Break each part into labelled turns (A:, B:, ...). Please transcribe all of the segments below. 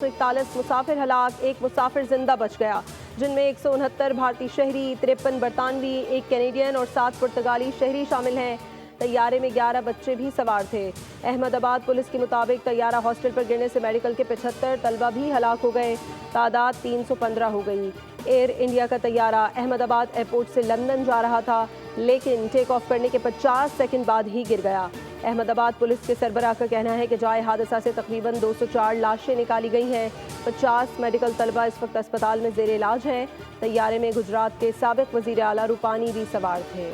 A: 41 मुसाफिर हलाक, एक मुसाफिर जिंदा बच गया, जिनमें 169 भारतीय शहरी, 53 बरतानवी, एक कैनेडियन और 7 पुर्तगाली शहरी शामिल हैं। तैयारे में 11 बच्चे भी सवार थे। अहमदाबाद पुलिस के मुताबिक तैयारा हॉस्टल पर गिरने से मेडिकल के 75 तलबा भी हलाक हो गए। तादाद 315 हो गई। एयर इंडिया का तैयारा अहमदाबाद एयरपोर्ट से लंदन जा रहा था, लेकिन टेक ऑफ करने के 50 सेकंड बाद ही गिर गया। अहमदाबाद पुलिस के सरबराह का कहना है कि जाए हादसा से तकरीबन 204 लाशें निकाली गई हैं। 50 मेडिकल तलबा इस वक्त अस्पताल में ज़ेर इलाज हैं। तैयारे में गुजरात के साबिक वज़ीर आला रूपानी भी सवार थे।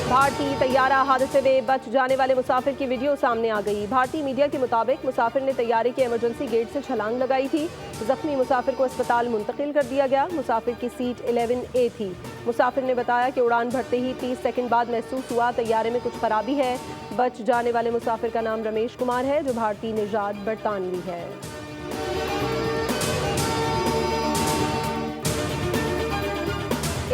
A: भारतीय तैयारा हादसे में बच जाने वाले मुसाफिर की वीडियो सामने आ गई। भारतीय मीडिया के मुताबिक मुसाफिर ने तैयारे के इमरजेंसी गेट से छलांग लगाई थी। जख्मी मुसाफिर को अस्पताल मुंतकिल कर दिया गया। मुसाफिर की सीट 11A थी। मुसाफिर ने बताया कि उड़ान भरते ही 30 सेकंड बाद महसूस हुआ तैयारे में कुछ खराबी है। बच जाने वाले मुसाफिर का नाम रमेश कुमार है, जो भारतीय निजात बरतानवी है।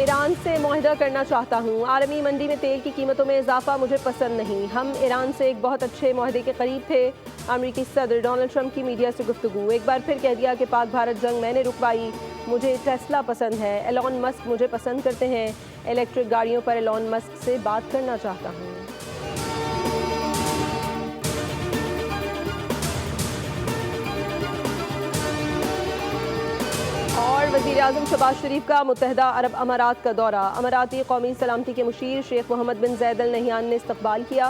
A: ईरान से मुआहदा करना चाहता हूँ। आलमी मंडी में तेल की कीमतों में इजाफा मुझे पसंद नहीं। हम ईरान से एक बहुत अच्छे मुआहदे के करीब थे। अमेरिकी सदर डोनाल्ड ट्रंप की मीडिया से गुफ्तगू। एक बार फिर कह दिया कि पाक भारत जंग मैंने रुकवाई। मुझे टेस्ला पसंद है। एलॉन मस्क मुझे पसंद करते हैं। इलेक्ट्रिक गाड़ियों पर एलॉन मस्क से बात करना चाहता हूँ। और वज़ीर आज़म शहबाज शरीफ का मुत्तहिदा अरब अमारात का दौरा। अमाराती कौमी सलामती के मुशीर शेख मोहम्मद बिन ज़ैद अल नहयान ने इस्तकबाल किया।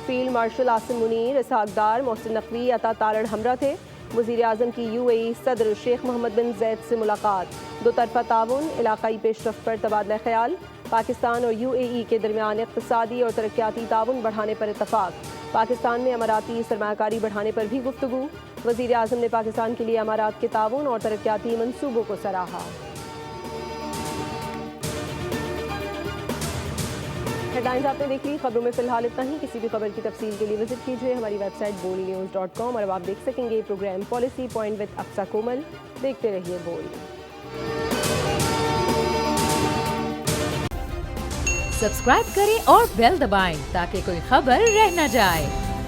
A: फील्ड मार्शल आसिम मुनीर, इसहाक डार, मोहसिन नकवी, अता तारड़ हमरा थे। वज़ीर आज़म की UAE सदर शेख मोहम्मद बिन ज़ैद से मुलाकात। दो तरफ़ा ताउन, इलाकाई पेशरफ्त पर तबादला ख्याल। पाकिस्तान और UAE के दरमियान इक़्तिसादी और तरक्याती ताउन बढ़ाने पर इत्तफ़ाक़। पाकिस्तान में अमाराती सरमायाकारी बढ़ाने पर भी गुफ्तगू। वज़ीर आज़म ने पाकिस्तान के लिए अमारात के ताउन और तरक्याती मंसूबों को सराहा। हेडलाइंस आपने देख ली। खबरों में फिलहाल इतना ही। किसी भी खबर की तफसील के लिए विजिट कीजिए हमारी वेबसाइट boldnews.com। और अब आप देख सकेंगे program policy point with Aqsa Komal. देखते रहिए बोल्ड।
B: सब्सक्राइब करें और बेल दबाएं ताकि कोई खबर रह न जाए।